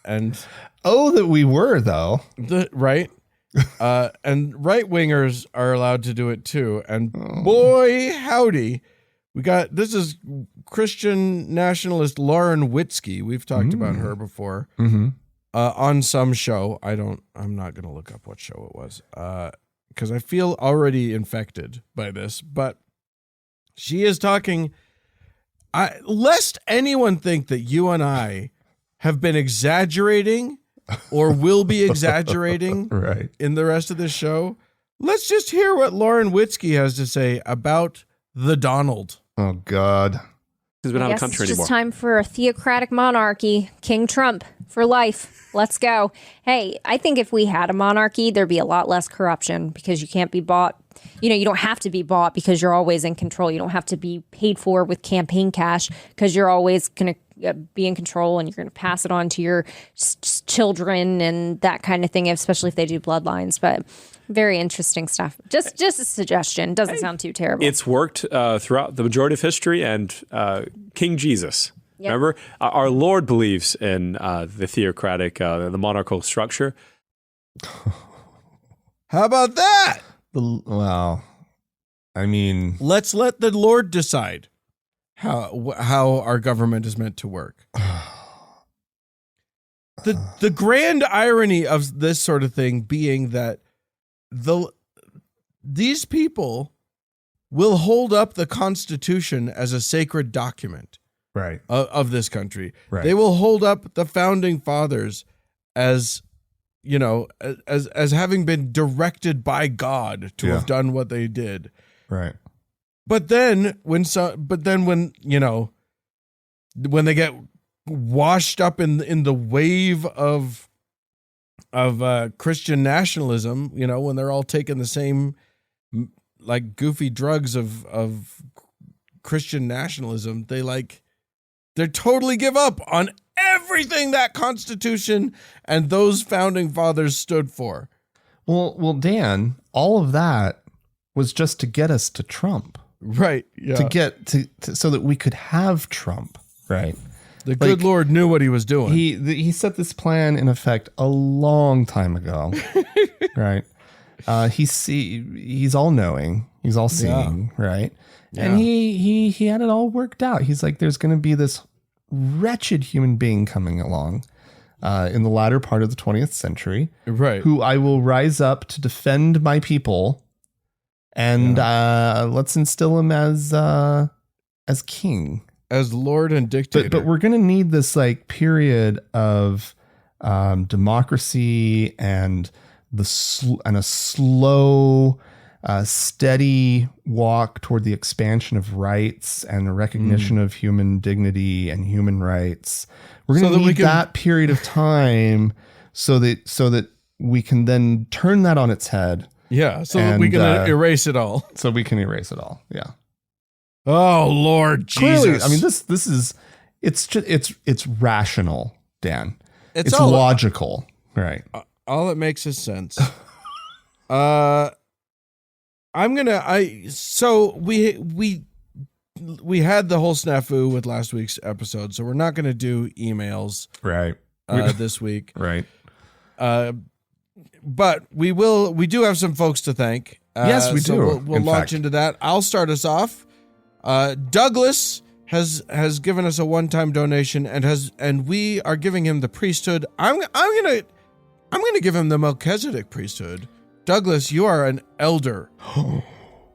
And that we were, though. Right. And right-wingers are allowed to do it too. And boy, howdy, this is Christian nationalist Lauren Witzke. We've talked about her before on some show. I'm not going to look up what show it was because I feel already infected by this, but she is talking, lest anyone think that you and I have been exaggerating or will be exaggerating in the rest of this show. Let's just hear what Lauren Witzke has to say about the Donald. Oh, God. Because we don't have a country anymore. It's just time for a theocratic monarchy. King Trump for life. Let's go. Hey, I think if we had a monarchy, there'd be a lot less corruption because you can't be bought. You don't have to be bought because you're always in control. You don't have to be paid for with campaign cash because you're always going to be in control and you're going to pass it on to your children and that kind of thing, especially if they do bloodlines. But very interesting stuff. Just a suggestion. Doesn't sound too terrible. It's worked throughout the majority of history, and King Jesus. Yep. Remember, our Lord believes in the theocratic, the monarchical structure. How about that? Well, I mean, let's let the Lord decide how our government is meant to work. The grand irony of this sort of thing being that these people will hold up the Constitution as a sacred document, of this country. Right. They will hold up the founding fathers as as having been directed by God to have done what they did. Right. But then when they get washed up in the wave of Christian nationalism, when they're all taking the same like goofy drugs of Christian nationalism, they They totally give up on everything that Constitution and those founding fathers stood for. Well, Dan, all of that was just to get us to Trump. Right. Yeah. To get to so that we could have Trump. Right. The good Lord knew what he was doing. He set this plan in effect a long time ago. Right. He's all knowing. He's all seeing. Yeah. Right. Yeah. And he had it all worked out. He's like, there's going to be this wretched human being coming along in the latter part of the 20th century. Right. Who I will rise up to defend my people. And let's instill him as king. As Lord and dictator. But we're going to need this like period of democracy and a slow, steady walk toward the expansion of rights and the recognition of human dignity and human rights. We're going to need that period of time so that we can then turn that on its head. Yeah, so that we can erase it all. So we can erase it all. Yeah. Oh Lord Jesus! Clearly, I mean, this is it's rational, Dan. It's logical, right? All it makes is sense. So we had the whole snafu with last week's episode, so we're not gonna do emails right this week, right? But we do have some folks to thank. Yes, we do. We'll launch into that. I'll start us off. Douglas has given us a one-time donation and we are giving him the priesthood. I'm gonna give him the Melchizedek priesthood. Douglas, you are an elder,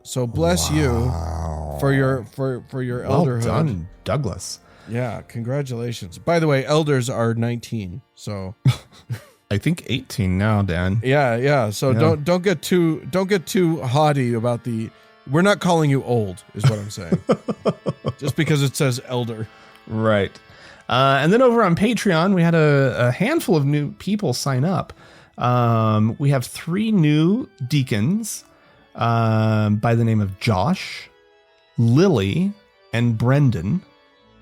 so bless you for your elderhood. Well done, Douglas. Yeah, congratulations. By the way, elders are 19, so I think 18 now, Dan. Yeah. So don't get too haughty about the. We're not calling you old, is what I'm saying. Just because it says elder. Right. And then over on Patreon, we had a handful of new people sign up. We have 3 new deacons by the name of Josh, Lily, and Brendan.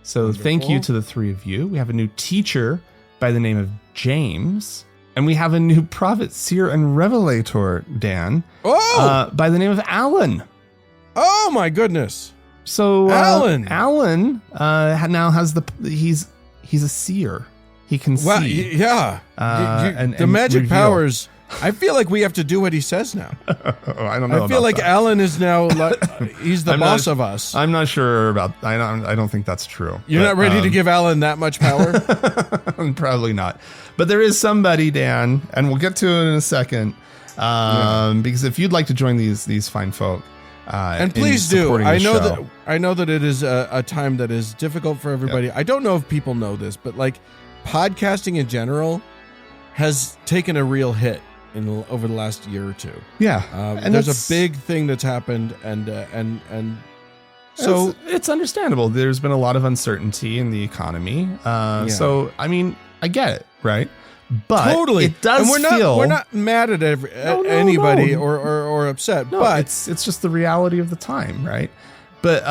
So Thank you to the 3 of you. We have a new teacher by the name of James. And we have a new prophet, seer, and revelator, Dan, by the name of Alan. Oh my goodness! So Alan now has he's a seer. He can see. Yeah. And the magic reveal. Powers. I feel like we have to do what he says now. I don't know. I feel like that. Alan is now he's the boss of us. I'm not sure about. I don't think that's true. You're not ready to give Alan that much power. Probably not. But there is somebody, Dan, and we'll get to it in a second. Because if you'd like to join these fine folk. And please do. I know that it is a time that is difficult for everybody. Yep. I don't know if people know this, but like podcasting in general has taken a real hit over the last year or two. Yeah, and there's a big thing that's happened, and so it's understandable. There's been a lot of uncertainty in the economy. So I mean, I get it, right? But totally, it does we're not mad at anybody or upset. No, but it's just the reality of the time, right? But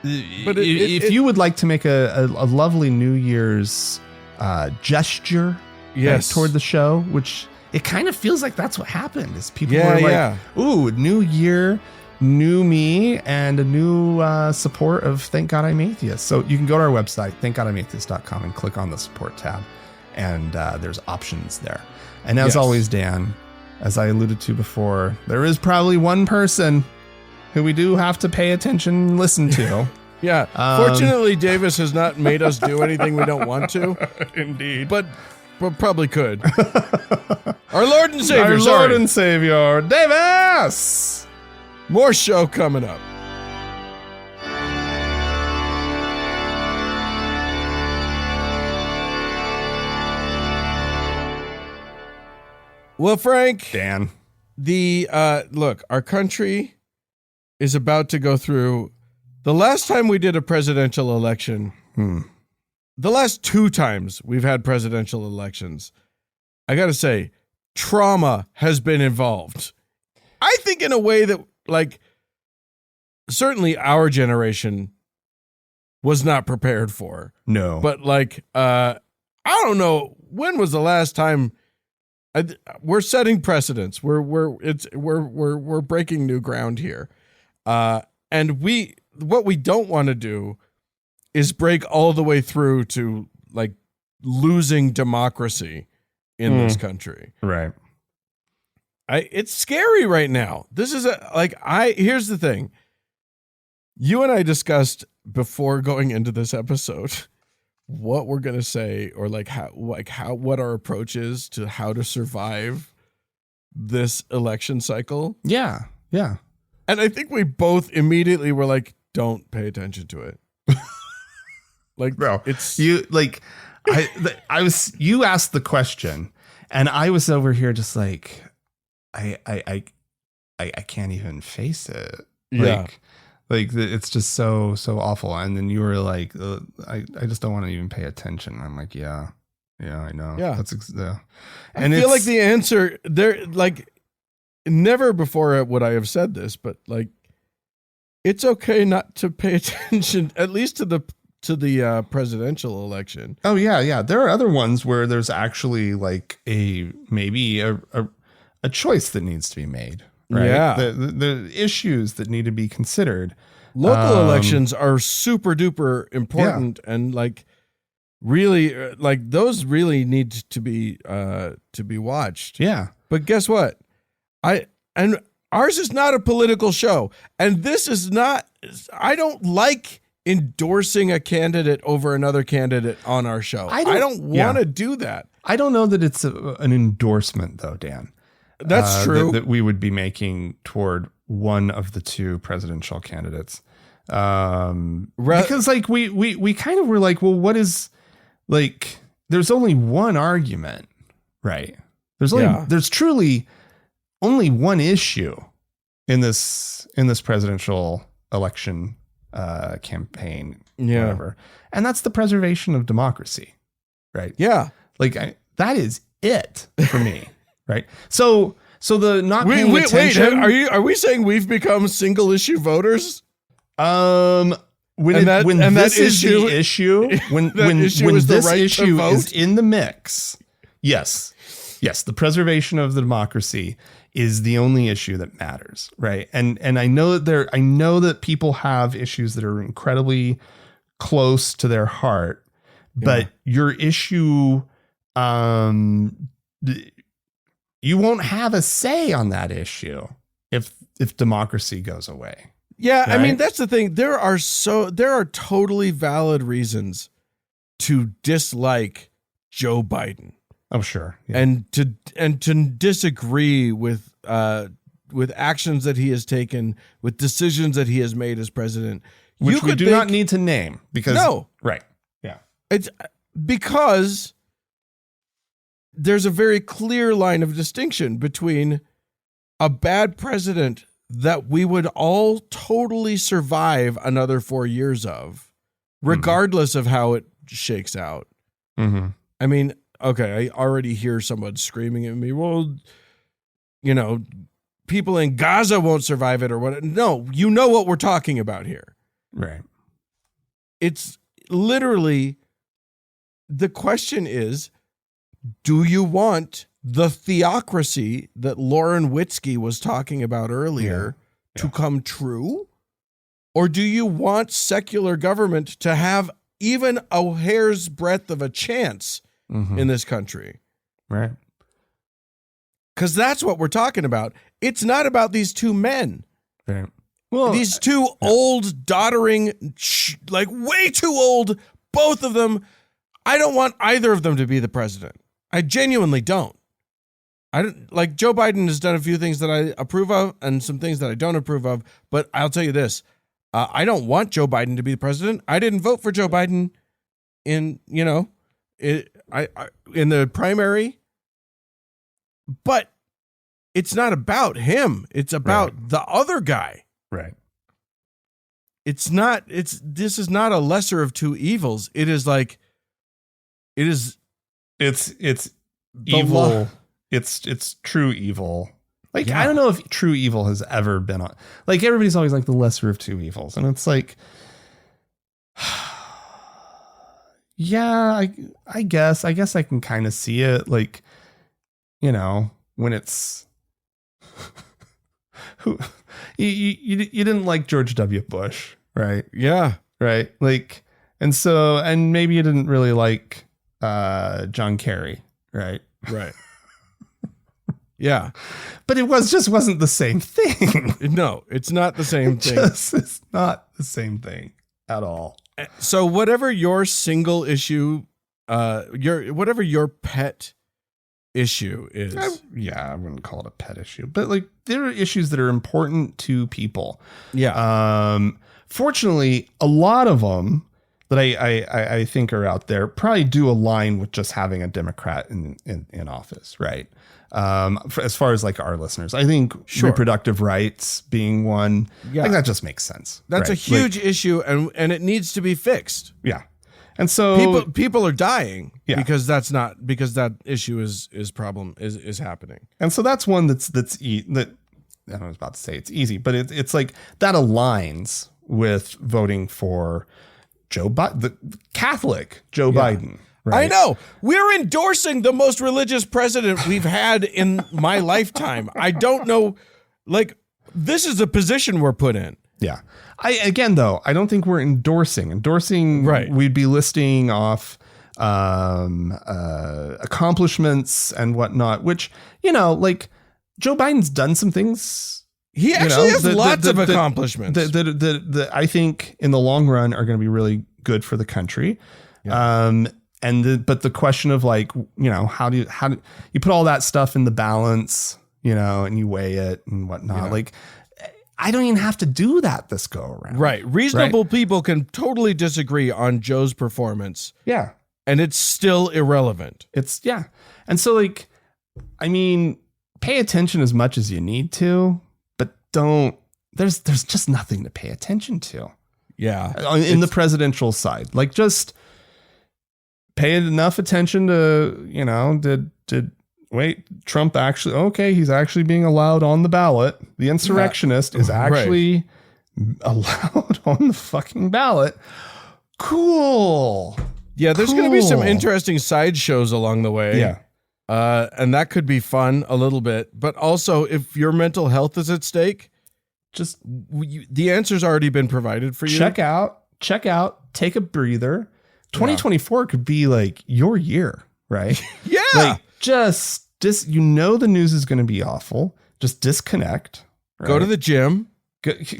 if you would like to make a lovely New Year's gesture, toward the show, which it kind of feels like that's what happened. Is people were like, "Ooh, new year, new me, and a new support of Thank God I'm Atheist." So you can go to our website, thankgodimatheist.com, and click on the support tab. And there's options there. And as always, Dan, as I alluded to before, there is probably one person who we do have to pay attention and listen to. Yeah. Fortunately, Davis has not made us do anything we don't want to. Indeed. But probably could. Our Lord and Savior. Our Lord and Savior, Davis! More show coming up. Well, Frank, Dan, look, our country is about to go through. The last time we did a presidential election, the last 2 times we've had presidential elections, I got to say, trauma has been involved. I think in a way that, like, certainly our generation was not prepared for. No. But like, I don't know, when was the last time we're setting precedents. We're breaking new ground here. And what we don't want to do is break all the way through to like losing democracy in this country. Right. It's scary right now. This is here's the thing. You and I discussed before going into this episode what we're going to say, or what our approach is to how to survive this election cycle. Yeah. Yeah. And I think we both immediately were like, don't pay attention to it. Like, bro, it's you like, you asked the question and I was over here just like, I can't even face it. Yeah. Like it's just so awful. And then you were like, I just don't want to even pay attention. I'm like, yeah, I know. Yeah. And I feel like the answer there, like, never before would I have said this, but like, it's okay not to pay attention, at least to the presidential election. Oh yeah. There are other ones where there's actually like maybe a choice that needs to be made. Right? Yeah. The issues that need to be considered. Local elections are super duper important, and like really, like those really need to be watched. Yeah. But guess what? And ours is not a political show, and this is not. I don't like endorsing a candidate over another candidate on our show. I don't want to do that. I don't know that it's an endorsement though, Dan. That's true. That we would be making toward one of the two presidential candidates. Because like we kind of were like, well, what is like, there's only one argument, right? There's truly only one issue in this presidential election campaign, whatever. And that's the preservation of democracy. Right. Yeah. Like that is it for me. Right. So the not paying attention. Wait, are we saying we've become single issue voters? When this issue is in the mix, yes, the preservation of the democracy is the only issue that matters, right? And I know that people have issues that are incredibly close to their heart, but your issue, you won't have a say on that issue if democracy goes away. Yeah, right? I mean, that's the thing. There are totally valid reasons to dislike Joe Biden. Oh, sure. Yeah. And to disagree with actions that he has taken, with decisions that he has made as president. Which we do not need to name because right. Yeah. It's because there's a very clear line of distinction between a bad president that we would all totally survive another 4 years of, regardless of how it shakes out. Mm-hmm. I mean, okay, I already hear someone screaming at me, well, people in Gaza won't survive it or what. No, you know what we're talking about here. Right. It's literally, the question is, do you want the theocracy that Lauren Witzke was talking about earlier to come true? Or do you want secular government to have even a hair's breadth of a chance in this country? Right. Because that's what we're talking about. It's not about these two men. Right. Well, these two old, doddering, like way too old, both of them. I don't want either of them to be the president. I genuinely don't. I don't like Joe Biden has done a few things that I approve of and some things that I don't approve of. But I'll tell you this. I don't want Joe Biden to be the president. I didn't vote for Joe Biden in the primary. But it's not about him. It's about the other guy. Right. This is not a lesser of two evils. It is like, it's evil. It's true evil. Like, I don't know if true evil has ever been on, like, everybody's always like the lesser of two evils. And it's like, Yeah, I guess I can kind of see it, like, you know, when it's who you didn't like George W. Bush, right? Yeah. Right. Like, and maybe you didn't really like John Kerry, right? Right. Yeah. But it wasn't the same thing. No, it's not the same thing. It's not the same thing at all. So whatever your single issue, whatever your pet issue is. I wouldn't call it a pet issue, but like there are issues that are important to people. Yeah. Fortunately, a lot of them that I think are out there probably do align with just having a Democrat in office, right? As far as like our listeners, I think reproductive rights being one, like that just makes sense. That's right? a huge issue, and it needs to be fixed. Yeah, and so people are dying because that issue is happening. And so that's one that I was about to say it's easy, but it's like that aligns with voting for Joe Biden, the Catholic Joe Biden. Right? I know. We're endorsing the most religious president we've had in my lifetime. I don't know. Like, this is a position we're put in. Yeah. I don't think we're endorsing. Right. We'd be listing off accomplishments and whatnot, which, you know, like Joe Biden's done some things. He actually has lots of accomplishments that I think in the long run are going to be really good for the country. Yeah. But the question of like, you know, how do you put all that stuff in the balance, you know, and you weigh it and whatnot. Yeah. Like, I don't even have to do that this go around. Right. Reasonable people can totally disagree on Joe's performance. Yeah. And it's still irrelevant. And so like, I mean, pay attention as much as you need to, but there's just nothing to pay attention to. Yeah. In the presidential side, like just pay enough attention to, you know, did Trump actually, he's actually being allowed on the ballot. The insurrectionist is actually allowed on the fucking ballot. Cool. Yeah, there's going to be some interesting sideshows along the way. Yeah. And that could be fun a little bit. But also, if your mental health is at stake, just the answer's already been provided for you. Check out, take a breather. 2024 could be like your year, right? Yeah. Like just you know the news is going to be awful. Just disconnect. Right? Go to the gym.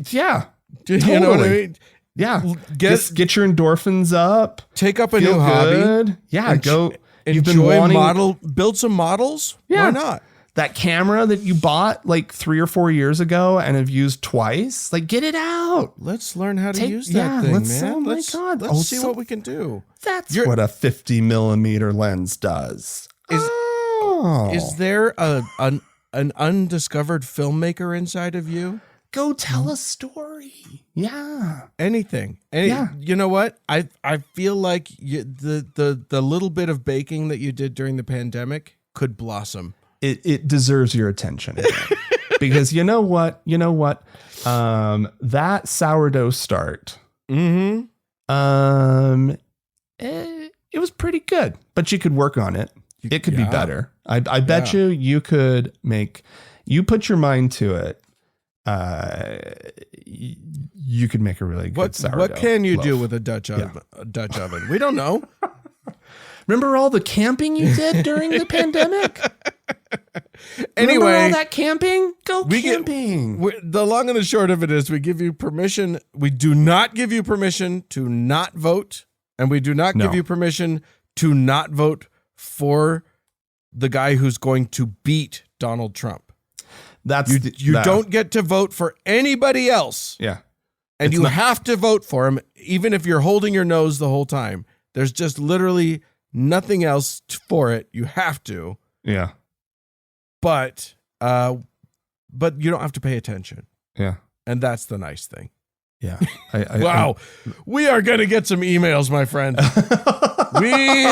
Yeah. Totally. You know what I mean? Yeah. Get your endorphins up. Take up a new hobby. Yeah. Go. Build some models. Yeah. Why not? That camera that you bought like 3 or 4 years ago and have used twice, like get it out. Let's learn how to use that thing, man. Oh my God. Let's see what we can do. That's what a 50 millimeter lens does. Is there an undiscovered filmmaker inside of you? Go tell a story. Yeah. Anything. You know what? I feel like the little bit of baking that you did during the pandemic could blossom. It deserves your attention. Because you know what? That sourdough start. Mm-hmm. It was pretty good, but you could work on it. It could be better. I bet you could you put your mind to it. You could make a really good sourdough. What can you loaf. do with a Dutch oven? A Dutch oven? We don't know. Remember all the camping you did during the pandemic? Anyway, remember all that camping? Go camping. The long and the short of it is we give you permission. We do not give you permission to not vote. And we do not give you permission to not vote for the guy who's going to beat Donald Trump. You don't get to vote for anybody else. Yeah. And you have to vote for him, even if you're holding your nose the whole time. There's just literally nothing else for it. You have to. Yeah. But you don't have to pay attention. Yeah. And that's the nice thing. Yeah. Wow. We are going to get some emails, my friend. we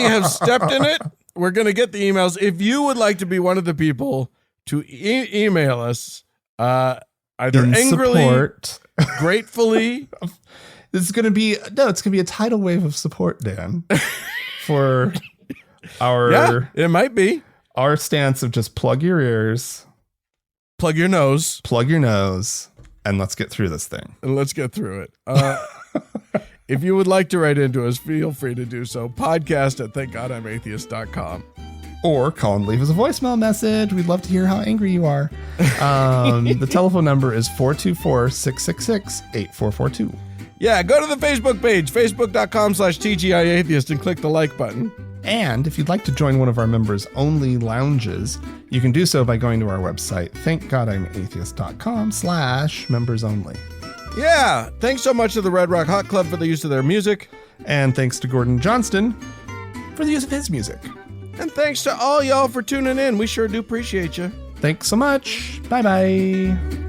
have stepped in it. We're going to get the emails. If you would like to be one of the people to email us, either in angrily, support. gratefully, it's going to be a tidal wave of support, Dan, for our it might be our stance of just plug your ears, plug your nose, and let's get through this thing. And let's get through it. If you would like to write into us, feel free to do so. podcast@thankgodimatheist.com. Or call and leave us a voicemail message. We'd love to hear how angry you are. The telephone number is 424-666-8442. Yeah, go to the Facebook page, facebook.com/TGIAtheist, and click the like button. And if you'd like to join one of our members-only lounges, you can do so by going to our website, thankgodimatheist.com/members-only. Yeah, thanks so much to the Red Rock Hot Club for the use of their music. And thanks to Gordon Johnston for the use of his music. And thanks to all y'all for tuning in. We sure do appreciate you. Thanks so much. Bye-bye.